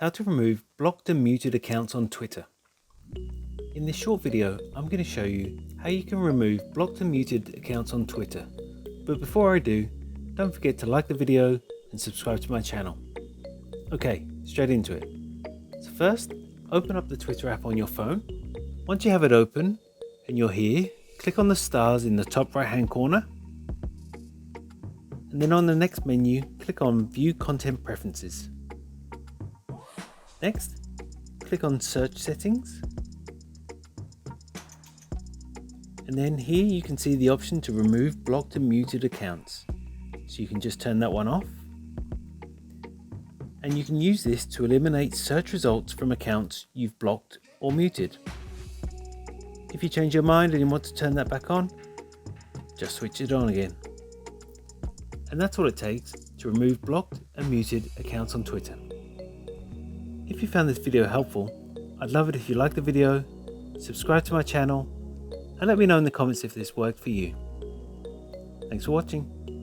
How to remove blocked and muted accounts on Twitter. In this short video, I'm going to show you how you can remove blocked and muted accounts on Twitter. But before I do, don't forget to like the video and subscribe to my channel. Okay, straight into it. So first, open up the Twitter app on your phone. Once you have it open and you're here, click on the stars in the top right hand corner. And then on the next menu, click on View Content Preferences. Next, click on Search Settings. And then here you can see the option to remove blocked and muted accounts. So you can just turn that one off. And you can use this to eliminate search results from accounts you've blocked or muted. If you change your mind and you want to turn that back on, just switch it on again. And that's all it takes to remove blocked and muted accounts on Twitter. If you found this video helpful, I'd love it if you like the video, subscribe to my channel, and let me know in the comments if this worked for you. Thanks for watching.